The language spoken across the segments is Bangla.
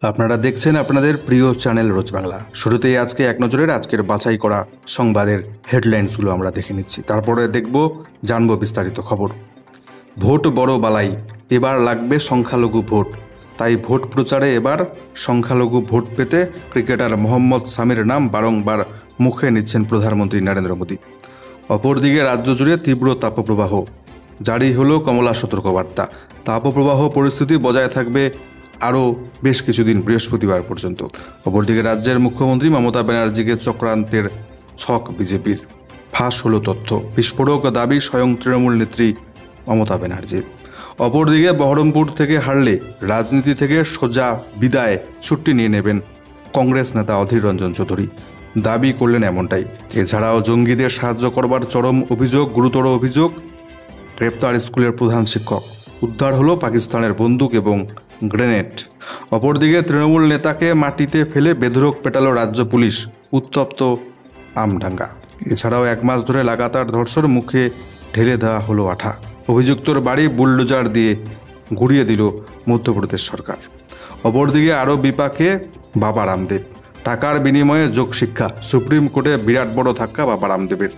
আপনারা দেখছেন আপনাদের প্রিয় চ্যানেল রোজ বাংলা। শুরুতেই আজকে এক নজরের আজকের বাছাই করা সংবাদের হেডলাইন্সগুলো আমরা দেখে নিচ্ছি, তারপরে জানবো বিস্তারিত খবর। ভোট বড় বালাই, এবার লাগবে সংখ্যালঘু ভোট। তাই ভোট প্রচারে এবার সংখ্যালঘু ভোট পেতে ক্রিকেটার মোহাম্মদ সামির নাম বারংবার মুখে নিচ্ছেন প্রধানমন্ত্রী নরেন্দ্র মোদী। অপরদিকে রাজ্য জুড়ে তীব্র তাপপ্রবাহ, জারি হলো কমলা সতর্কবার্তা। তাপপ্রবাহ পরিস্থিতি বজায় থাকবে আরও বেশ কিছুদিন, বৃহস্পতিবার পর্যন্ত। অপরদিকে রাজ্যের মুখ্যমন্ত্রী মমতা ব্যানার্জিকে চক্রান্তের ছক বিজেপির, ফাঁস হলো তথ্য। বিস্ফোরক দাবি স্বয়ং তৃণমূল নেত্রী মমতা ব্যানার্জির। অপরদিকে বহরমপুর থেকে হারলে রাজনীতি থেকে সোজা বিদায়, ছুটি নিয়ে নেবেন কংগ্রেস নেতা অধীর রঞ্জন চৌধুরী, দাবি করলেন এমনটাই। এছাড়াও জঙ্গিদের সাহায্য করবার চরম অভিযোগ, গুরুতর অভিযোগ। গ্রেপ্তার স্কুলের প্রধান শিক্ষক, উদ্ধার হলো পাকিস্তানের বন্দুক এবং গ্রেনেড। অপরদিকে তৃণমূল নেতাকে মাটিতে ফেলে বেধড়ক পেটালো রাজ্য পুলিশ, উত্তপ্ত আমডাঙ্গা। এছাড়াও এক মাস ধরে লাগাতার ধর্ষণ, মুখে ঢেলে দেওয়া হলো আঠা। অভিযুক্তর বাড়ি বুলডোজার দিয়ে গুড়িয়ে দিল মধ্যপ্রদেশ সরকার। অপরদিকে আরও বিপাকে বাবা রামদেব, টাকার বিনিময়ে যোগশিক্ষা। সুপ্রিম কোর্টে বিরাট বড় ধাক্কা বাবা রামদেবের,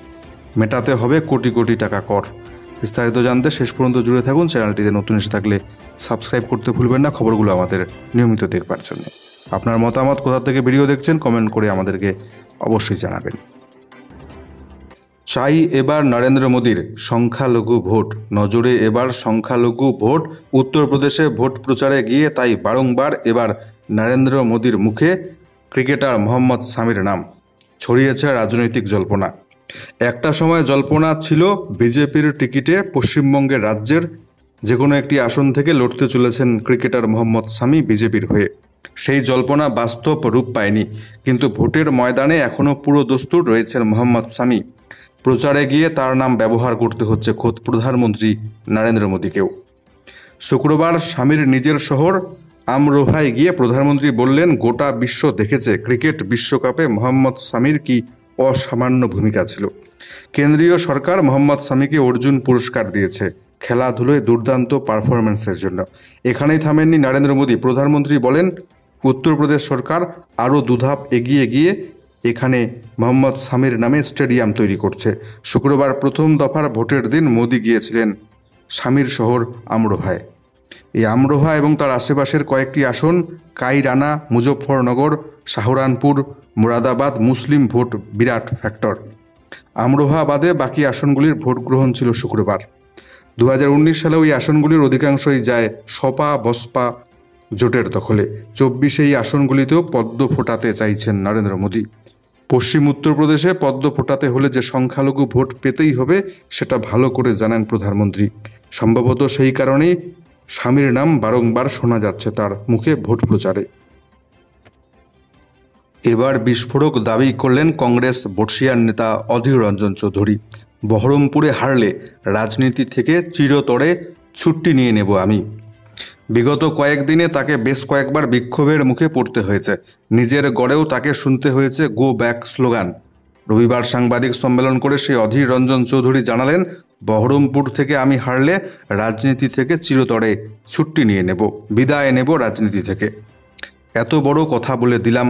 মেটাতে হবে কোটি কোটি টাকা কর। বিস্তারিত জানতে শেষ পর্যন্ত জুড়ে থাকুন। চ্যানেলটিতে নতুন এসে থাকলে সাবস্ক্রাইব করতে ভুলবেন না, খবরগুলো আমাদের নিয়মিত দেখবার জন্য। আপনার মতামত, কোথা থেকে ভিডিও দেখছেন কমেন্ট করে আমাদেরকে অবশ্যই জানাবেন। চাই এবার নরেন্দ্র মোদীর সংখ্যালঘু ভোট, নজরে এবার সংখ্যালঘু ভোট। উত্তরপ্রদেশে ভোট প্রচারে গিয়ে তাই বারংবার এবার নরেন্দ্র মোদীর মুখে ক্রিকেটার মোহাম্মদ সামির নাম। ছড়িয়েছে রাজনৈতিক জল্পনা। একটা সময় জল্পনা ছিল বিজেপির টিকিটে পশ্চিমবঙ্গের রাজ্যের যে কোনো একটি আসন থেকে লড়তে চলেছেন ক্রিকেটার মোহাম্মদ সামি বিজেপির হয়ে। সেই জল্পনা বাস্তব রূপ পায়নি, কিন্তু ভোটের ময়দানে এখনও পুরো দস্তুর রয়েছেন মোহাম্মদ সামি। প্রচারে গিয়ে তার নাম ব্যবহার করতে হচ্ছে খোদ প্রধানমন্ত্রী নরেন্দ্র মোদীকেও। শুক্রবার স্বামীর নিজের শহর আমরোহায় গিয়ে প্রধানমন্ত্রী বললেন, গোটা বিশ্ব দেখেছে ক্রিকেট বিশ্বকাপে মোহাম্মদ সামির কি অসামান্য ভূমিকা ছিল। কেন্দ্রীয় সরকার মোহাম্মদ সামিকে অর্জুন পুরস্কার দিয়েছে খেলাধুলোয় দুর্দান্ত পারফরমেন্সের জন্য। এখানেই থামেননি নরেন্দ্র মোদী। প্রধানমন্ত্রী বলেন, উত্তরপ্রদেশ সরকার আরও দুধাপ এগিয়ে গিয়ে এখানে মোহাম্মদ সামির নামে স্টেডিয়াম তৈরি করছে। শুক্রবার প্রথম দফার ভোটের দিন মোদী গিয়েছিলেন স্বামীর শহর আমরোহায়। এই আমরোহা এবং তার আশেপাশের কয়েকটি আসন কাইরানা, মুজফ্ফরনগর, শাহরানপুর, মুরাদাবাদ মুসলিম ভোট বিরাট ফ্যাক্টর। আমরোহা বাদে বাকি আসনগুলির ভোট গ্রহণ ছিল শুক্রবার। 2019 সালে ওই আসনগুলির অধিকাংশই যায় সপা বসপা জোটের দখলে। 24 এই আসনগুলিতেও পদ্ম ফোটাতে চাইছেন নরেন্দ্র মোদী। পশ্চিম উত্তরপ্রদেশে পদ্ম ফোটাতে হলে যে সংখ্যালঘু ভোট পেতেই হবে সেটা ভালো করে জানেন প্রধানমন্ত্রী। সম্ভবত সেই কারণেই স্বামীর নাম বারংবার শোনা যাচ্ছে তার মুখে ভোট প্রচারে। এবার বিস্ফোরক দাবি করলেন কংগ্রেস বর্ষিয়ান নেতা অধীর রঞ্জন চৌধুরী। বহরমপুরে হারলে রাজনীতি থেকে চিরতরে ছুটি নিয়ে নেব আমি। বিগত কয়েকদিনে তাকে বেশ কয়েকবার বিক্ষোভের মুখে পড়তে হয়েছে। নিজের গড়েও তাকে শুনতে হয়েছে গো ব্যাক স্লোগান। রবিবার সাংবাদিক সম্মেলন করে সেই অধীর রঞ্জন চৌধুরী জানালেন, বহরমপুর থেকে আমি হারলে রাজনীতি থেকে চিরতরে ছুটি নিয়ে নেব, বিদায় নেব রাজনীতি থেকে। এত বড় কথা বলে দিলাম,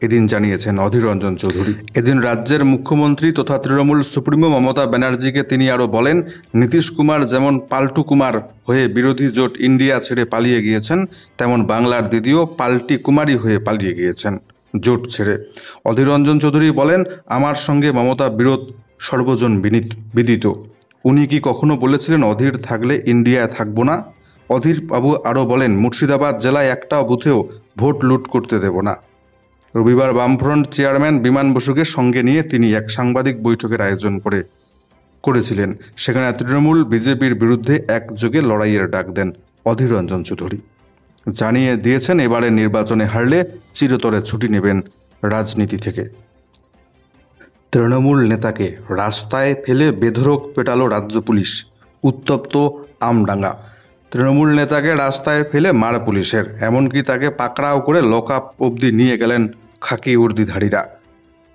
এদিন জানিয়েছেন অধীর রঞ্জন চৌধুরী। এদিন রাজ্যের মুখ্যমন্ত্রী তথা তৃণমূল সুপ্রিমো মমতা ব্যানার্জিকে তিনি আরও বলেন, নীতিশ কুমার যেমন পাল্টু কুমার হয়ে বিরোধী জোট ইন্ডিয়া ছেড়ে পালিয়ে গিয়েছেন, তেমন বাংলার দিদিও পাল্টি কুমারী হয়ে পালিয়ে গিয়েছেন জোট ছেড়ে। অধীর রঞ্জন চৌধুরী বলেন, আমার সঙ্গে মমতা বিরোধ সর্বজন বিদিত। উনি কি কখনো বলেছিলেন অধীর থাকলে ইন্ডিয়ায় থাকবো না? অধীর বাবু আরও বলেন, মুর্শিদাবাদ জেলায় একটাও বুথেও ভোট লুট করতে দেব না। রবিবার বামফ্রন্ট চেয়ারম্যান বিমান বসুকে সঙ্গে নিয়ে তিনি এক সাংবাদিক বৈঠকের আয়োজন করেছিলেন। সেখানে তৃণমূল বিজেপির বিরুদ্ধে একযোগে লড়াইয়ের ডাক দেন অধীর রঞ্জন চৌধুরী। জানিয়ে দিয়েছেন এবারে নির্বাচনে হারলে চিরতরে ছুটি নেবেন রাজনীতি থেকে। তৃণমূল নেতাকে রাস্তায় ফেলে বেধড়ক পেটালো রাজ্য পুলিশ, উত্তপ্ত আমডাঙ্গা। তৃণমূল নেতাকে রাস্তায় ফেলে মার পুলিশের, এমনকি তাকে পাকড়াও করে লক আপ অবধি নিয়ে গেলেন খাকি উর্দিধারীরা।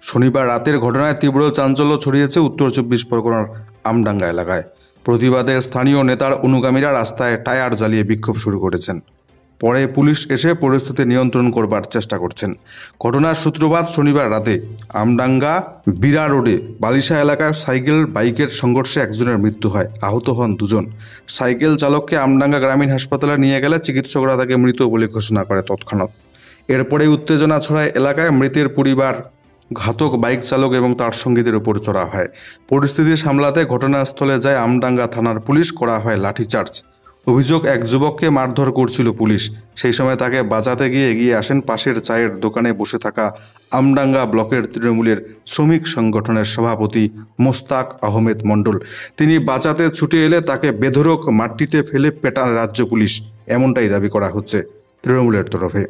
শনিবার রাতের ঘটনায় তীব্র চাঞ্চল্য ছড়িয়েছে উত্তর 24 পরগনার আমডাঙ্গা এলাকায়। প্রতিবাদে স্থানীয় নেতার অনুগামীরা রাস্তায় টায়ার জ্বালিয়ে বিক্ষোভ শুরু করেছেন। পরে পুলিশ এসে পরিস্থিতি নিয়ন্ত্রণ করবার চেষ্টা করছেন। ঘটনার সূত্রপাত শনিবার রাতে আমডাঙ্গা বিরা রোডে বালিশা এলাকায় সাইকেল বাইকের সংঘর্ষে একজনের মৃত্যু হয়, আহত হন দুজন। সাইকেল চালককে আমডাঙ্গা গ্রামীণ হাসপাতালে নিয়ে গেলে চিকিৎসকরা তাকে মৃত বলে ঘোষণা করে তৎক্ষণাৎ। এরপরে উত্তেজনা ছড়ায় এলাকায়। মৃতের পরিবার ঘাতক বাইক চালক এবং তার সঙ্গীদের উপর চড়া হয়। পরিস্থিতি সামলাতে ঘটনাস্থলে যায় আমডাঙ্গা থানার পুলিশ, করা হয় লাঠিচার্জ। অভিযোগ, এক যুবককে মারধর করছিল পুলিশ। সেই সময় তাকে বাঁচাতে গিয়ে এগিয়ে আসেন পাশের চায়ের দোকানে বসে থাকা আমডাঙ্গা ব্লকের তৃণমূলের শ্রমিক সংগঠনের সভাপতি মোস্তাক আহমেদ মণ্ডল। তিনি বাঁচাতে ছুটে এলে তাকে বেধড়ক মাটিতে ফেলে পেটান রাজ্য পুলিশ, এমনটাই দাবি করা হচ্ছে তৃণমূলের তরফে।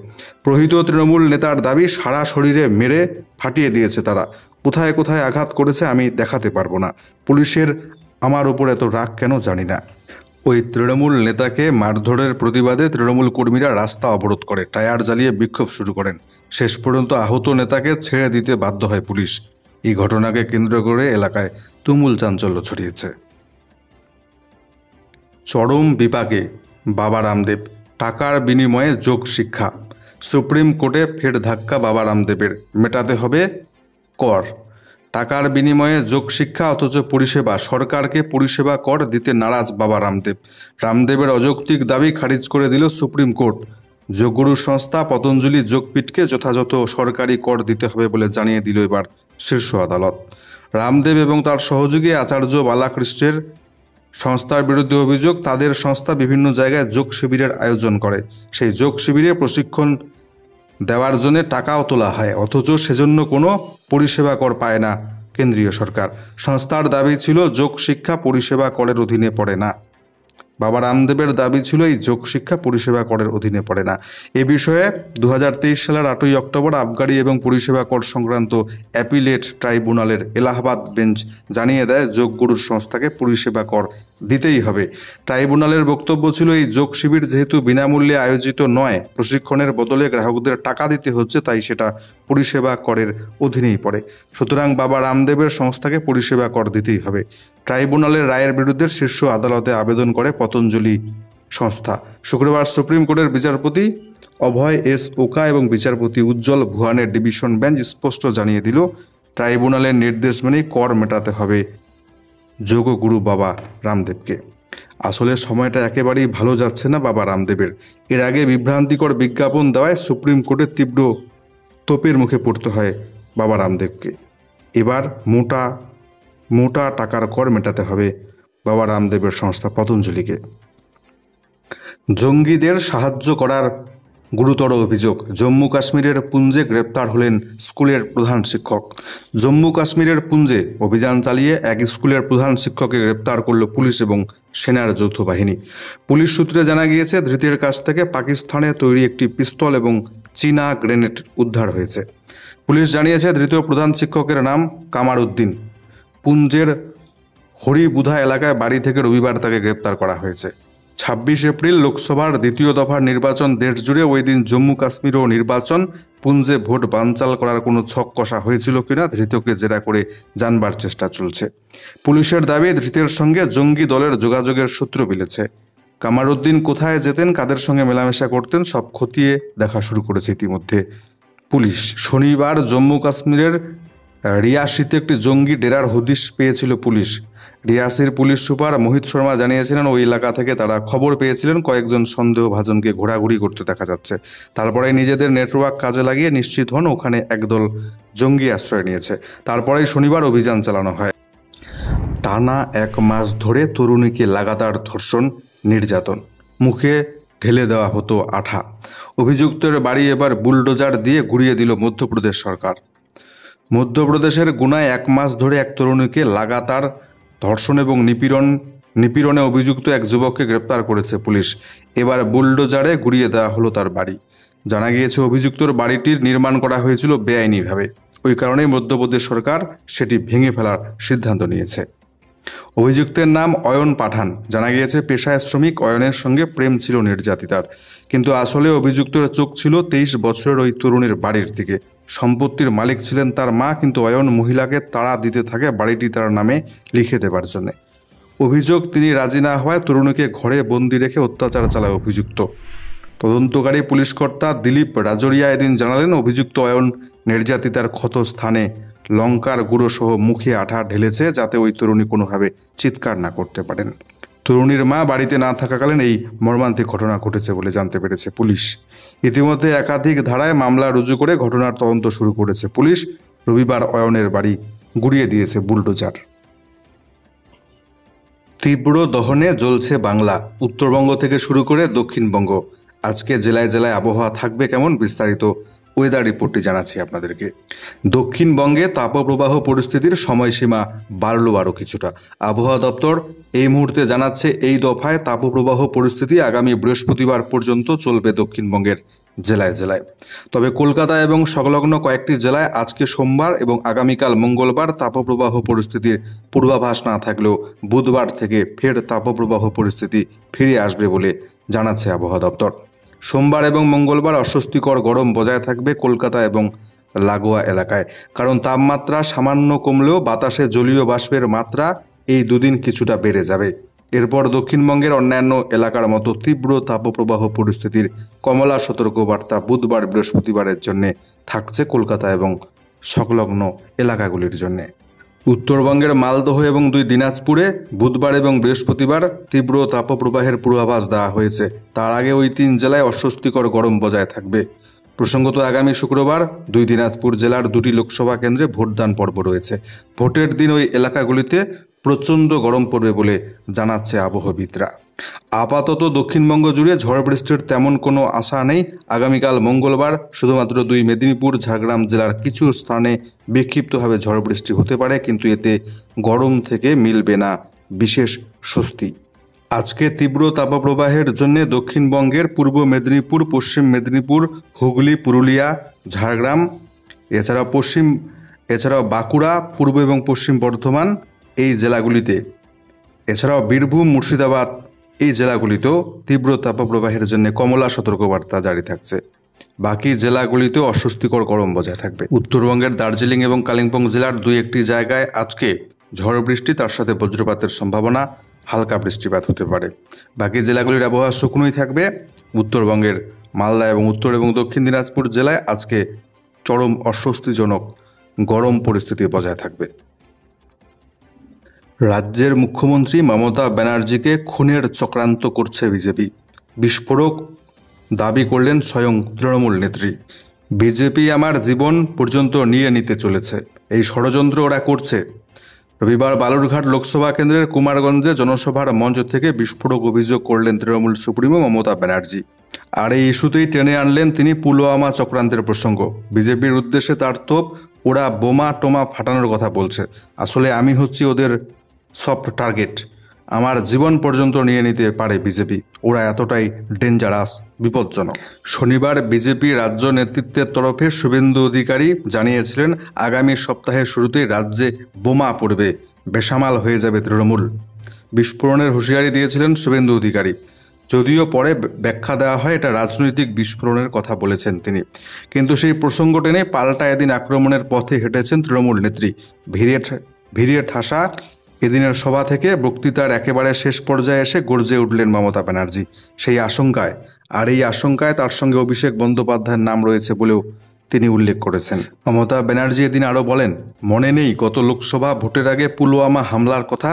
প্রহিত তৃণমূল নেতার দাবি, সারা শরীরে মেরে ফাটিয়ে দিয়েছে তারা। কোথায় কোথায় আঘাত করেছে আমি দেখাতে পারবো না। পুলিশের আমার ওপর এত রাগ কেন জানি না। ওই তৃণমূল নেতাকে মারধরের প্রতিবাদে তৃণমূল কর্মীরা রাস্তা অবরোধ করে টায়ার জ্বালিয়ে বিক্ষোভ শুরু করেন। শেষ পর্যন্ত আহত নেতাকে ছেড়ে দিতে বাধ্য হয় পুলিশ। এই ঘটনাকে কেন্দ্র করে এলাকায় তুমুল চাঞ্চল্য ছড়িয়েছে। চরম বিপাকে বাবা রামদেব, টাকার বিনিময়ে যোগ শিক্ষা। সুপ্রিম কোর্টে ফের ধাক্কা বাবা রামদেবের, মেটাতে হবে কর। টাকার বিনিময়ে যোগ শিক্ষা অথচ পরিষেবা, সরকারকে পরিষেবা কর দিতে নারাজ বাবা রামদেব। রামদেবের অযৌক্তিক দাবি খারিজ করে দিল সুপ্রিম কোর্ট। যোগগুরু সংস্থা পতঞ্জলি যোগপীঠকে যথাযথ সরকারি কর দিতে হবে বলে জানিয়ে দিল এবার শীর্ষ আদালত। রামদেব এবং তার সহযোগী আচার্য বালাকৃষ্ণের সংস্থার বিরুদ্ধে অভিযোগ, তাদের সংস্থা বিভিন্ন জায়গায় যোগ শিবিরের আয়োজন করে। সেই যোগ শিবিরে প্রশিক্ষণ দেওয়ার জন্য টাকাও তোলা হয়, অথচ সেজন্য কোনো পরিষেবা কর পায় না কেন্দ্রীয় সরকার। সংস্থার দাবি ছিল যোগ শিক্ষা পরিষেবা করের অধীনে পড়ে না। বাবা রামদেবের দাবি ছিল এই যোগ শিক্ষা পরিষেবা করের অধীনে পড়ে না। এ বিষয়ে 2023 সালের 8ই অক্টোবর আবগারি এবং পরিষেবা কর সংক্রান্ত অ্যাপিলেট ট্রাইব্যুনালের এলাহাবাদ বেঞ্চ জানিয়ে দেয় যোগগুরুর সংস্থাকে পরিষেবা কর দিতেই হবে। ট্রাইব্যুনালের বক্তব্য ছিল, এই যোগ শিবির যেহেতু বিনামূল্যে আয়োজিত নয়, প্রশিক্ষণের বদলে গ্রাহকদের টাকা দিতে হচ্ছে, তাই সেটা পরিষেবা করের অধীনেই পড়ে। সুতরাং বাবা রামদেবের সংস্থাকে পরিষেবা কর দিতেই হবে। ট্রাইব্যুনালের রায়ের বিরুদ্ধে শীর্ষ আদালতে আবেদন করে পতঞ্জলি সংস্থা। শুক্রবার সুপ্রিম কোর্টের বিচারপতি অভয় এস ওকা এবং বিচারপতি উজ্জ্বল ভুয়ানের ডিভিশন বেঞ্চ স্পষ্ট জানিয়ে দিল, ট্রাইব্যুনালের নির্দেশ মেনেই কর মেটাতে হবে যোগগুরু বাবা রামদেবকে। আসলে সময়টা একেবারেই ভালো যাচ্ছে না বাবা রামদেবের। এর আগে বিভ্রান্তিকর বিজ্ঞাপন দেওয়ায় সুপ্রিম কোর্টের তীব্র তোপের মুখে পড়তে হয় বাবা রামদেবকে। এবার মোটা টাকার কর মেটাতে হবে বাবা রামদেবের সংস্থা পতঞ্জলিকে। জঙ্গিদের সাহায্য করার গুরুতর অভিযোগ, জম্মু কাশ্মীরের পুঞ্জে গ্রেপ্তার হলেন স্কুলের প্রধান শিক্ষক। জম্মু কাশ্মীরের পুঞ্জে অভিযান চালিয়ে এক স্কুলের প্রধান শিক্ষককে গ্রেপ্তার করল পুলিশ এবং সেনার যৌথ বাহিনী। পুলিশ সূত্রে জানা গিয়েছে, ধৃতের কাছ থেকে পাকিস্তানে তৈরি একটি পিস্তল এবং চীনা গ্রেনেড উদ্ধার হয়েছে। পুলিশ জানিয়েছে, ধৃত প্রধান শিক্ষকের নাম কামার উদ্দিন। পুঞ্জের হরিবুধা এলাকায় বাড়ি থেকে রবিবার তাকে গ্রেপ্তার করা হয়েছে। 26 এপ্রিল লোকসভার দ্বিতীয় দফার নির্বাচন দেশ জুড়ে। ওই দিন জম্মু কাশ্মীরও নির্বাচন। পুঞ্জে ভোট বানচাল করার কোনো ছক কষা হয়েছিল কিনা ধৃতকে জেরা করে জানবার চেষ্টা চলছে। পুলিশের দাবি, ধৃতের সঙ্গে জঙ্গি দলের যোগাযোগের সূত্র মিলেছে। কামার উদ্দিন কোথায় যেতেন, কাদের সঙ্গে মেলামেশা করতেন, সব খতিয়ে দেখা শুরু করেছে ইতিমধ্যে পুলিশ। শনিবার জম্মু কাশ্মীরের রিয়াসিতে একটি জঙ্গি ডেরার হদিশ পেয়েছিল পুলিশ। রিয়াসির পুলিশ সুপার মোহিত শর্মা জানিয়েছিলেন, ওই এলাকা থেকে তারা খবর পেয়েছিলেন কয়েকজন সন্দেহভাজনকে ঘোরাঘুরি করতে দেখা যাচ্ছে। তারপরে নিজেদের নেটওয়ার্ক কাজে লাগিয়ে নিশ্চিত হন ওখানে একদল জঙ্গি আশ্রয় নিয়েছে। তারপরেই শনিবার অভিযান চালানো হয়। টানা 1 মাস ধরে তরুণীকে লাগাতার ধর্ষণ, নির্যাতন, মুখে ঢেলে দেওয়া হতো আঠা। অভিযুক্তের বাড়ি এবার বুলডোজার দিয়ে ঘুরিয়ে দিল মধ্যপ্রদেশ সরকার। মধ্যপ্রদেশের গুনায় 1 মাস ধরে এক তরুণীকে লাগাতার ধর্ষণ এবং নিপীড়নে অভিযুক্ত এক যুবককে গ্রেপ্তার করেছে পুলিশ। এবার বুলডোজারে ঘুরিয়ে দেওয়া হলো তার বাড়ি। জানা গিয়েছে, অভিযুক্তর বাড়িটির নির্মাণ করা হয়েছিল বেআইনিভাবে। ওই কারণেই মধ্যপ্রদেশ সরকার সেটি ভেঙে ফেলার সিদ্ধান্ত নিয়েছে। অভিযুক্তের নাম অয়ন পাঠান। জানা গিয়েছে, পেশায় শ্রমিক। অয়নের সঙ্গে প্রেম ছিল নির্যাতিতার, কিন্তু আসলে অভিযুক্তের চোখ ছিল 23 বছরের ওই তরুণীর বাড়ির দিকে। সম্পত্তির মালিক ছিলেন তার মা, কিন্তু অয়ন মহিলাকে তাড়া দিতে থাকে বাড়িটি তার নামে লিখে দেবার জন্য। অভিযোগ, তিনি রাজি না হওয়ায় তরুণীকে ঘরে বন্দি রেখে অত্যাচার চালায় অভিযুক্ত। তদন্তকারী পুলিশ কর্তা দিলীপ রাজরিয়া এদিন জানালেন, অভিযুক্ত অয়ন নির্যাতিতার ক্ষত স্থানে লঙ্কার গুঁড়ো সহ মুখে আঠা ঢেলেছে যাতে ওই তরুণী কোনোভাবে চিৎকার না করতে পারেন। তরুণীর মা বাড়িতে না থাকাকালীন এই মর্মান্তিক ঘটনা ঘটেছে বলে জানতে পেরেছে পুলিশ। ইতিমধ্যে একাধিক ধারায় মামলা রুজু করে ঘটনার তদন্ত শুরু করেছে পুলিশ। রবিবার অয়নের বাড়ি গুড়িয়ে দিয়েছে বুলডোজার। তীব্র দহনে জ্বলছে বাংলা। উত্তরবঙ্গ থেকে শুরু করে দক্ষিণবঙ্গ। আজকে জেলায় জেলায় আবহাওয়া থাকবে কেমন, বিস্তারিত ওয়েদার রিপোর্টটি জানাচ্ছি আপনাদেরকে। দক্ষিণবঙ্গে তাপপ্রবাহ পরিস্থিতির সময়সীমা বাড়ল আরও কিছুটা। আবহাওয়া দপ্তর এই মুহূর্তে জানাচ্ছে, এই দফায় তাপপ্রবাহ পরিস্থিতি আগামী বৃহস্পতিবার পর্যন্ত চলবে দক্ষিণবঙ্গের জেলায় জেলায়। তবে কলকাতা এবং সংলগ্ন কয়েকটি জেলায় আজকে সোমবার এবং আগামীকাল মঙ্গলবার তাপপ্রবাহ পরিস্থিতির পূর্বাভাস না থাকলেও বুধবার থেকে ফের তাপপ্রবাহ পরিস্থিতি ফিরে আসবে বলে জানাচ্ছে আবহাওয়া দপ্তর। সোমবার এবং মঙ্গলবার অস্বস্তিকর গরম বজায় থাকবে কলকাতা এবং লাগোয়া এলাকায়, কারণ তাপমাত্রা সামান্য কমলেও বাতাসে জলীয় বাষ্পের মাত্রা এই দুদিন কিছুটা বেড়ে যাবে। এরপর দক্ষিণবঙ্গের অন্যান্য এলাকার মতো তীব্র তাপপ্রবাহ পরিস্থিতির কমলা সতর্কবার্তা বুধবার বৃহস্পতিবারের জন্য থাকছে কলকাতা এবং সংলগ্ন এলাকাগুলির জন্য। উত্তরবঙ্গের মালদহ এবং 2 দিনাজপুরে বুধবার এবং বৃহস্পতিবার তীব্র তাপপ্রবাহের পূর্বাভাস দেওয়া হয়েছে। তার আগে ওই 3 জেলায় অস্বস্তিকর গরম বজায় থাকবে। প্রসঙ্গত, আগামী শুক্রবার 2 দিনাজপুর জেলার 2টি লোকসভা কেন্দ্রে ভোটদান পর্ব রয়েছে। ভোটের দিন ওই এলাকাগুলিতে প্রচণ্ড গরম পড়বে বলে জানাচ্ছে আবহবিদরা। আপাতত দক্ষিণবঙ্গ জুড়ে ঝড় বৃষ্টির তেমন কোনো আশা নেই। আগামীকাল মঙ্গলবার শুধুমাত্র 2 মেদিনীপুর ঝাড়গ্রাম জেলার কিছু স্থানে বিক্ষিপ্তভাবে ঝড় বৃষ্টি হতে পারে, কিন্তু এতে গরম থেকে মিলবে না বিশেষ স্বস্তি। আজকে তীব্র তাপপ্রবাহের জন্য দক্ষিণবঙ্গের পূর্ব মেদিনীপুর, পশ্চিম মেদিনীপুর, হুগলি, পুরুলিয়া, ঝাড়গ্রাম, এছাড়াও বাঁকুড়া, পূর্ব এবং পশ্চিম বর্ধমান এই জেলাগুলিতে, এছাড়াও বীরভূম, মুর্শিদাবাদ এই জেলাগুলিতেও তীব্র তাপপ্রবাহের জন্য কমলা সতর্কবার্তা জারি থাকছে। বাকি জেলাগুলিতেও অস্বস্তিকর গরম বজায় থাকবে। উত্তরবঙ্গের দার্জিলিং এবং কালিম্পং জেলার 2-1টি জায়গায় আজকে ঝড় বৃষ্টি, তার সাথে বজ্রপাতের সম্ভাবনা, হালকা বৃষ্টিপাত হতে পারে। বাকি জেলাগুলির আবহাওয়া শুকনোই থাকবে। উত্তরবঙ্গের মালদা এবং উত্তর এবং দক্ষিণ দিনাজপুর জেলায় আজকে চরম অস্বস্তিজনক গরম পরিস্থিতি বজায় থাকবে। রাজ্যের মুখ্যমন্ত্রী মমতা ব্যানার্জিকে খুনের চক্রান্ত করছে বিজেপি। বিস্ফোরক দাবি করলেন স্বয়ং তৃণমূল নেত্রী। বিজেপি আমার জীবন পর্যন্ত নিয়ে নিতে চলেছে, এই ষড়যন্ত্র ওরা করছে। রবিবার বালুরঘাট লোকসভা কেন্দ্রের কুমারগঞ্জে জনসভার মঞ্চ থেকে বিস্ফোরক অভিযোগ করলেন তৃণমূল সুপ্রিমো মমতা ব্যানার্জি। আর এই ইস্যুতেই টেনে আনলেন তিনি পুলওয়ামা চক্রান্তের প্রসঙ্গ। বিজেপির উদ্দেশ্যে তার তোপ, ওরা বোমা টোমা ফাটানোর কথা বলছে, আসলে আমি হচ্ছি ওদের সফট টার্গেট, আমার জীবন পর্যন্ত নিয়ে নিতে পারে বিজেপি, ওরা এতটাই ডেঞ্জারাস, বিপজ্জনক। শনিবার বিজেপি রাজ্য নেতৃত্বের তরফে শুভেন্দু অধিকারী জানিয়েছিলেন, আগামী সপ্তাহের শুরুতেই রাজ্যে বোমা পড়বে, বেসামাল হয়ে যাবে তৃণমূল। বিস্ফোরণের হুঁশিয়ারি দিয়েছিলেন শুভেন্দু অধিকারী। যদিও পরে ব্যাখ্যা দেওয়া হয় এটা রাজনৈতিক বিস্ফোরণের কথা বলেছেন তিনি, কিন্তু সেই প্রসঙ্গ টেনে পাল্টা এদিন আক্রমণের পথে হেঁটেছেন তৃণমূল নেত্রী। ভিড়ে ঠাসা এদিনের সভা থেকে বক্তৃতার একেবারে শেষ পর্যায়ে এসে গর্জে উঠলেন মমতা ব্যানার্জি সেই আশঙ্কায়। আর এই আশঙ্কায় তার সঙ্গে অভিষেক বন্দ্যোপাধ্যায়ের নাম রয়েছে বলেও তিনি উল্লেখ করেছেন। মমতা ব্যানার্জি এদিন আরও বলেন, মনে নেই গত লোকসভা ভোটের আগে পুলওয়ামা হামলার কথা?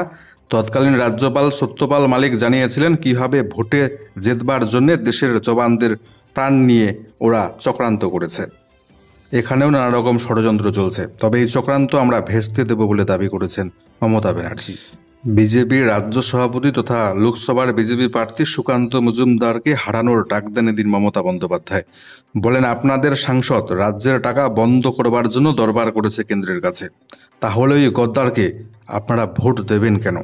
তৎকালীন রাজ্যপাল সত্যপাল মালিক জানিয়েছিলেন কিভাবে ভোটে জেতবার জন্যে দেশের জওয়ানদের প্রাণ নিয়ে ওরা চক্রান্ত করেছে। এখানেও নানা রকম ষড়যন্ত্র চলছে, তবে এই চক্রান্ত আমরা ভেস্তে দেব বলে দাবি করেছেন মমতা ব্যানার্জি। বিজেপির রাজ্য সভাপতি তথা লোকসভার বিজেপি প্রার্থী সুকান্ত মজুমদারকে হারানোর ডাক দেন এদিন মমতা বন্দ্যোপাধ্যায়। বলেন, আপনাদের সাংসদ রাজ্যের টাকা বন্ধ করবার জন্য দরবার করেছে কেন্দ্রের কাছে, তাহলে ওই গদ্দারকে আপনারা ভোট দেবেন কেন?